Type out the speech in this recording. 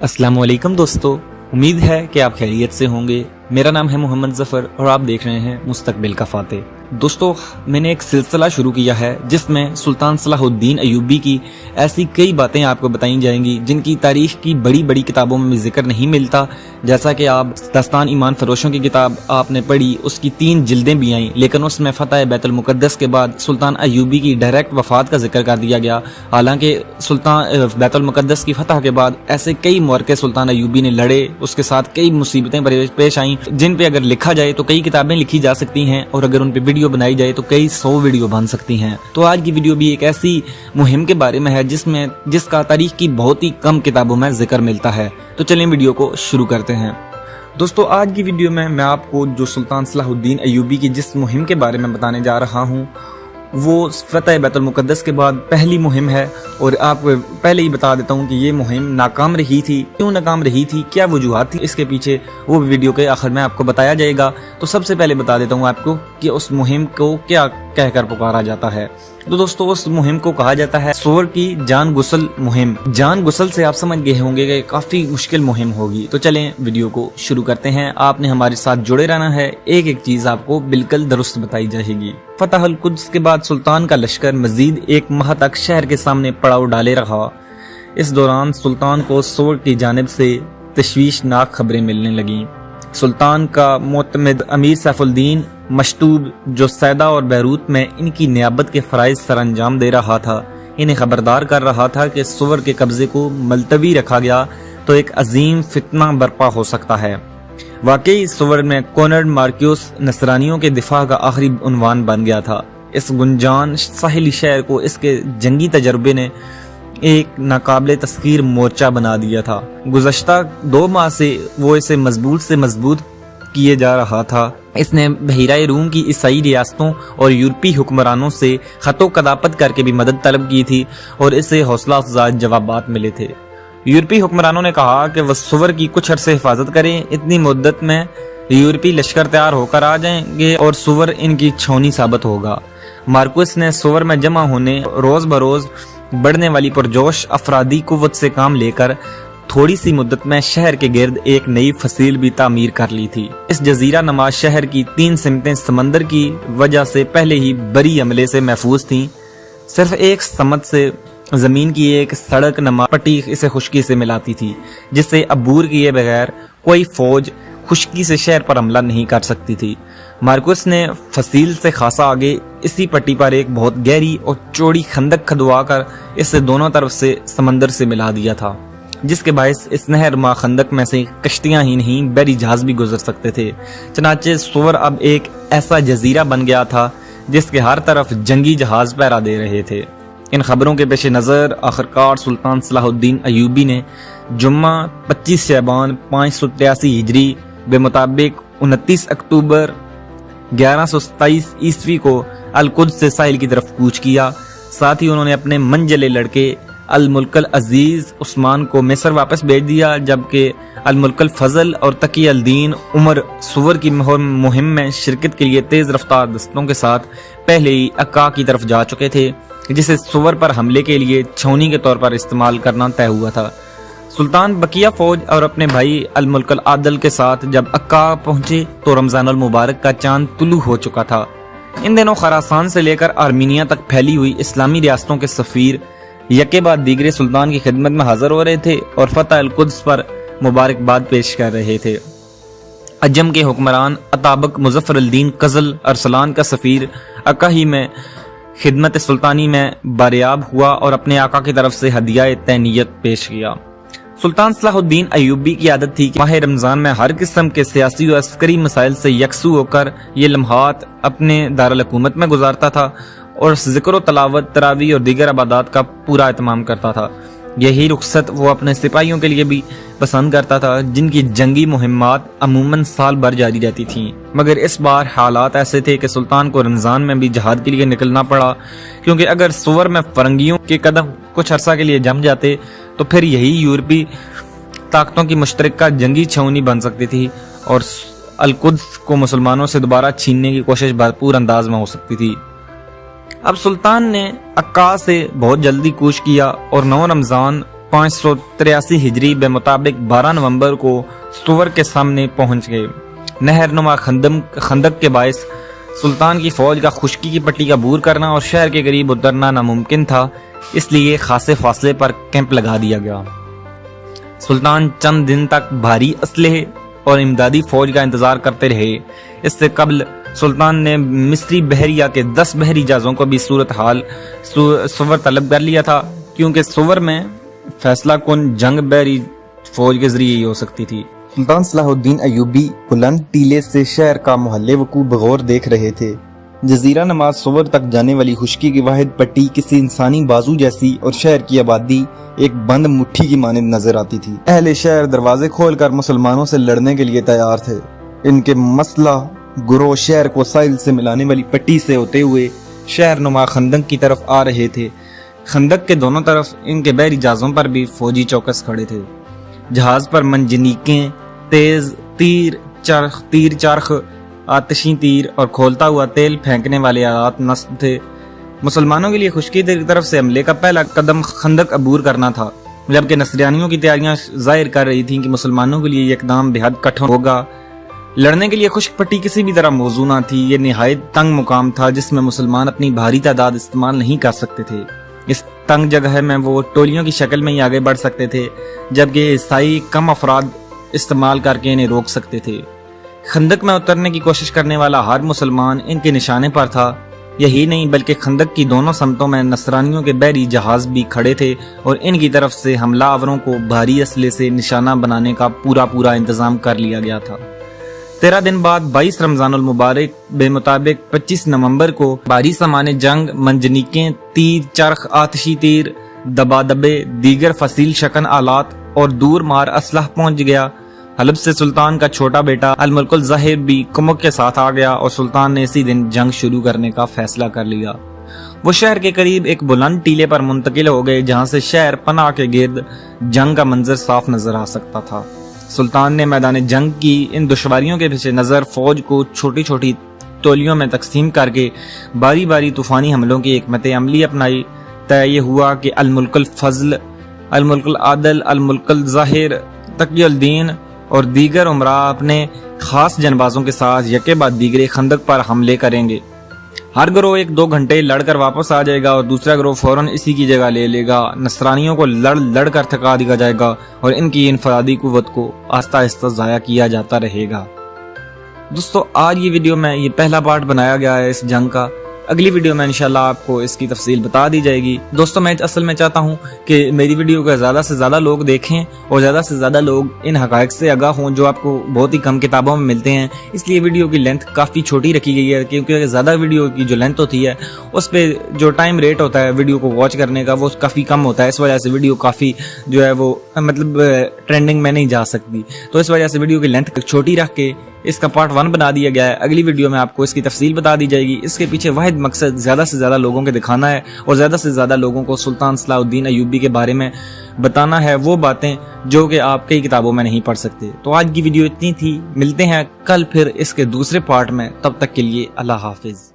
अस्सलाम वालेकुम दोस्तों, उम्मीद है कि आप खैरियत से होंगे। मेरा नाम है मोहम्मद जफर और आप देख रहे हैं मुस्तकबिल का फाते। दोस्तों, मैंने एक सिलसिला शुरू किया है जिसमें सुल्तान सलाहुद्दीन अय्यूबी की ऐसी कई बातें आपको बताई जाएंगी जिनकी तारीख की बड़ी बड़ी किताबों में जिक्र नहीं मिलता। जैसा कि आप दास्तान ईमान फरोशों की किताब आपने पढ़ी, उसकी 3 जिल्दें भी आईं, लेकिन उसमें फतह बैतुल मुक़द्दस के बाद सुल्तान अय्यूबी की डायरेक्ट वफात का जिक्र कर दिया गया। हालांकि सुल्तान बैतुल मुक़द्दस की फतह के बाद ऐसे कई मोरके सुल्तान अय्यूबी ने लड़े, उसके साथ कई मुसीबतें पेश आईं जिन पे अगर लिखा जाए तो कई किताबें लिखी जा सकती हैं और अगर उन पे वीडियो बनाई जाए तो कई 100 वीडियो बन सकती हैं। तो आज की वीडियो भी एक ऐसी मुहिम के बारे में है जिसका तारीख की बहुत ही कम किताबों में जिक्र मिलता है। तो चलिए वीडियो को शुरू करते हैं। दोस्तों, आज की वीडियो में मैं आपको जो सुल्तान सलाहुद्दीन अय्यूबी की जिस मुहिम के बारे में बताने जा रहा हूँ वो फतह बैतुल मुक़द्दस के बाद पहली मुहिम है। और आपको पहले ही बता देता हूँ कि ये मुहिम नाकाम रही थी। क्यों नाकाम रही थी, क्या वजूहात थी इसके पीछे, वो वीडियो के आखिर में आपको बताया जाएगा। तो सबसे पहले बता देता हूँ आपको कि उस मुहिम को क्या कहकर पुकारा जाता है। तो दोस्तों, उस मुहिम को कहा जाता है सूअर की जान गुसल मुहिम। जान गुसल से आप समझ गए होंगे कि काफी मुश्किल मुहिम होगी। तो चलें वीडियो को शुरू करते हैं। आपने हमारे साथ जुड़े रहना है, एक एक चीज आपको बिल्कुल दुरुस्त बताई जाएगी। फतह अल कुद्स के बाद सुल्तान का लश्कर मजीद एक माह तक शहर के सामने पड़ाव डाले रहा। इस दौरान सुल्तान को सूअर की जानिब से तशवीशनाक खबरें मिलने लगी। सुल्तान का मोतमिद अमीर सैफुद्दीन मशतूब, जो सैदा और बैरूत में इनकी नियाबत के फराइज सर अंजाम दे रहा था, इन्हें खबरदार कर रहा था कि सूअर के कब्जे को मुलतवी रखा गया तो एक अजीम फितना बर्पा हो सकता है। वाकई सूअर में कॉनर्ड मार्क्यूस नसरानियों के दिफा का आखिरी उन्वान बन गया था। इस गुंजान साहिली शहर को इसके जंगी तजर्बे ने एक नाकाबिले तस्खीर मोर्चा बना दिया था। गुज़श्ता 2 माह से वो इसे मजबूत से मजबूत किए जा रहा था। इसने बहिराए रूम की ईसाई रियासतों और यूरोपी हुक्मरानों से खतो कदापत करके भी मदद तलब की थी और इसे हौसला अफजा जवाबात मिले थे। यूरोपी हुक्मरानों ने कहा कि वह सूअर की कुछ अरसे हिफाजत करें, इतनी मुद्दत में यूरोपी लश्कर तैयार होकर आ जाएंगे और सूअर इनकी छौनी साबित होगा। मार्कुस ने सूअर में जमा होने रोज बरोज बढ़ने वाली पुरजोश अफरादी कुव्वत से काम लेकर थोड़ी सी मुद्दत में शहर के गिर्द एक नई फसील भी तामीर कर ली थी। इस जजीरा नमा शहर की 3 सिमतें समंदर की वजह से पहले ही बरी अमले से महफूज थीं। सिर्फ एक समत से जमीन की एक सड़क नमा पट्टी इसे खुश्की से मिलाती थी, जिससे अबूर किए बगैर कोई फौज खुश्की से शहर पर हमला नहीं कर सकती थी। मार्कुस ने फसील से खासा आगे इसी पट्टी पर एक बहुत गहरी और चौड़ी खंदक खदवा कर इसे दोनों तरफ से समंदर से मिला दिया था, जिसके बायस इस नहर मा खंदक में से कश्तियां ही नहीं बहरी जहाज भी गुजर सकते थे। चनाचे सूअर अब एक ऐसा जजीरा बन गया था जिसके हर तरफ जंगी जहाज पहरा दे रहे थे। इन खबरों के पेश नज़र आखिरकार सुल्तान सलाहुद्दीन अय्यूबी ने जुम्मा 25 शअबान 583 हिजरी बेमुताबिक 29 अक्टूबर 1127 ईस्वी को अल कुद्स से साहिल की तरफ कूच किया। साथ ही उन्होंने अपने मंजले लड़के अल मुल्कल अजीज उस्मान को मिस्र वापस भेज दिया, जबकि अल मुल्कल फजल और तकी अल दीन उमर सूअर की मुहिम में शिरकत के लिए तेज रफ्तार दस्तों के साथ पहले ही अक्का की तरफ जा चुके थे, जिसे सूअर पर हमले के लिए छौनी के तौर पर इस्तेमाल करना तय हुआ था। सुल्तान बकिया फौज और अपने भाई अल मुल्कल आदल के साथ जब अक्का पहुंचे तो रमजान अल मुबारक का चांद तुलू हो चुका था। इन दिनों खरासान से लेकर आर्मीनिया तक फैली हुई इस्लामी रियासतों के सफीर यके बाद दीगरे सुल्तान की खिदमत में हाजिर हो रहे थे और फतह अल कुद्स पर मुबारकबाद पेश कर रहे थे। अजम के हुक्मरान अताबक मुजफ्फर अल दीन कजल अरसलान का सफीर अक्का ही में खिदमत सुल्तानी में बारियाब हुआ और अपने आका की तरफ से हदिया तैनियत पेश किया। सुल्तान सलाहुद्दीन अय्यूबी की आदत थी कि माह रमजान में हर किस्म के सियासी और अस्करी मसाइल से यकसू होकर ये लम्हात अपने दारुल हुकूमत में गुजारता था और जिक्र तलावत, तरावी और दीगर इबादत का पूरा एहतमाम करता था। यही रुखसत वो अपने सिपाहियों के लिए भी पसंद करता था, जिनकी जंगी मुहिम्मात अमूमन साल भर जारी रहती थीं। मगर इस बार हालात ऐसे थे कि सुल्तान को रमजान में भी जहाद के लिए निकलना पड़ा, क्योंकि अगर सूअर में फरंगियों के कदम कुछ अरसा के लिए जम जाते तो फिर यही यूरोपी ताकतों की मुश्तरका जंगी छावनी बन सकती थी और अल कुद्स को मुसलमानों से दोबारा छीनने की कोशिश भरपूर अंदाज में हो सकती थी। अब सुल्तान ने अक्का से बहुत जल्दी कूच किया और 9 रमजान 583 हिजरी बे मुताबिक 12 नवंबर को सुवर के सामने पहुंच गए। नहरनुमा खंदक के बायस सुल्तान की फौज का खुश्की की पट्टी का बूर करना और शहर के करीब उतरना नामुमकिन था, इसलिए खासे फासले पर कैंप लगा दिया गया। सुल्तान चंद दिन तक भारी असलहे और इमदादी फौज का इंतजार करते रहे। इससे कबल सुल्तान ने मिस्री बहरिया के 10 बहरी जहाजों को भी सूरत हाल सुवर तलब कर लिया था, क्योंकि सुवर में फैसला कुन जंग बहरी फौज के जरिए ही हो सकती थी। सुल्तान सलाहुद्दीन अयूबी बुलंद टीले से शहर का मोहल्ले वकू बगौर देख रहे थे। जजीरा नमाज सुवर तक जाने वाली खुश्की की वाहिद पट्टी किसी इंसानी बाजू जैसी और शहर की आबादी एक बंद मुट्ठी की मानिंद नजर आती थी। अहले शहर दरवाजे खोलकर मुसलमानों से लड़ने के लिए तैयार थे। इनके मसला गुरोह शहर को साहिल से मिलाने वाली पट्टी से होते हुए शहर नुमा खंदक की तरफ आ रहे थे। खंदक के दोनों तरफ इनके बहरी जहाजों पर भी फौजी चौकस खड़े थे। जहाज पर मंजनीकें, तेज तीर चारख, आतिशी तीर और खोलता हुआ तेल फेंकने वाले आलात नस्ब थे। मुसलमानों के लिए खुश्की की तरफ से हमले का पहला कदम खंदक अबूर करना था, जबकि नसरानियों की तैयारियां जाहिर कर रही थीं कि मुसलमानों के लिए ये इकदाम बेहद कठिन होगा। लड़ने के लिए खुश्क पट्टी किसी भी तरह मौजू न थी। ये निहायत तंग मुकाम था जिसमें मुसलमान अपनी भारी तादाद इस्तेमाल नहीं कर सकते थे। इस तंग जगह में वो टोलियों की शक्ल में ही आगे बढ़ सकते थे, जबकि ईसाई कम अफराद इस्तेमाल करके इन्हें रोक सकते थे। खंदक में उतरने की कोशिश करने वाला हर मुसलमान इनके निशाने पर था। यही नहीं बल्कि खंदक की दोनों समतों में नसरानियों के बहरी जहाज भी खड़े थे और इनकी तरफ से हमलावरों को भारी असले से निशाना बनाने का पूरा इंतजाम कर लिया गया था। 13 दिन बाद 22 रमजानुल मुबारक बेमुताबिक 25 नवंबर को भारी सामाने जंग, मंजनीकें, तीर चरख, आतिशी तीर, दबादबे, दीगर फसील शकन आलात और दूर मार असलह पहुंच गया। हलब से सुल्तान का छोटा बेटा अल-मुल्कुल ज़ाहिर भी कुमक के साथ आ गया और सुल्तान ने इसी दिन जंग शुरू करने का फैसला कर लिया। वो शहर के करीब एक बुलंद टीले पर मुंतकिल हो गए, जहां से शहर पनाह के गिर्द जंग का मंजर साफ नजर आ सकता था। सुल्तान ने मैदान जंग की इन दुश्वारियों के पीछे नजर फौज को छोटी छोटी टोलियों में तकसीम करके बारी बारी तूफानी हमलों की हिकमत अमली अपनाई। तय ये हुआ कि अल-मुल्कुल फजल, अल-मुल्कुल आदल, अल-मुल्कुल ज़ाहिर, तकियुद्दीन और दीगर उमरा अपने खास जनबाजों के साथ यके बाद दीगरे खंदक पर हमले करेंगे। हर गिरोह 1-2 घंटे लड़कर वापस आ जाएगा और दूसरा गिरोह फौरन इसी की जगह ले लेगा। नसरानियों को लड़ कर थका दिया जाएगा और इनकी इनफरादी कुव्वत को आहिस्ता आहिस्ता ज़ाया किया जाता रहेगा। दोस्तों, आज ये वीडियो में ये पहला पार्ट बनाया गया है इस जंग का। अगली वीडियो में इंशाल्लाह आपको इसकी तफसील बता दी जाएगी। दोस्तों, मैं असल में चाहता हूँ कि मेरी वीडियो को ज़्यादा से ज़्यादा लोग देखें और ज़्यादा से ज़्यादा लोग इन हक़ाइक़ से आगाह हों जो आपको बहुत ही कम किताबों में मिलते हैं। इसलिए वीडियो की लेंथ काफ़ी छोटी रखी गई है, क्योंकि ज़्यादा वीडियो की जो लेंथ होती है उस पर जो टाइम रेट होता है वीडियो को वॉच करने का वो काफ़ी कम होता है। इस वजह से वीडियो काफ़ी जो है वो मतलब ट्रेंडिंग में नहीं जा सकती। तो इस वजह से वीडियो की लेंथ छोटी रख के इसका पार्ट 1 बना दिया गया है। अगली वीडियो में आपको इसकी तफसील बता दी जाएगी। इसके पीछे वाहिद मकसद ज़्यादा से ज़्यादा लोगों के दिखाना है और ज़्यादा से ज़्यादा लोगों को सुल्तान सलाहुद्दीन अयूबी के बारे में बताना है, वो बातें जो कि आप कई किताबों में नहीं पढ़ सकते। तो आज की वीडियो इतनी थी, मिलते हैं कल फिर इसके दूसरे पार्ट में। तब तक के लिए अल्लाह हाफिज़।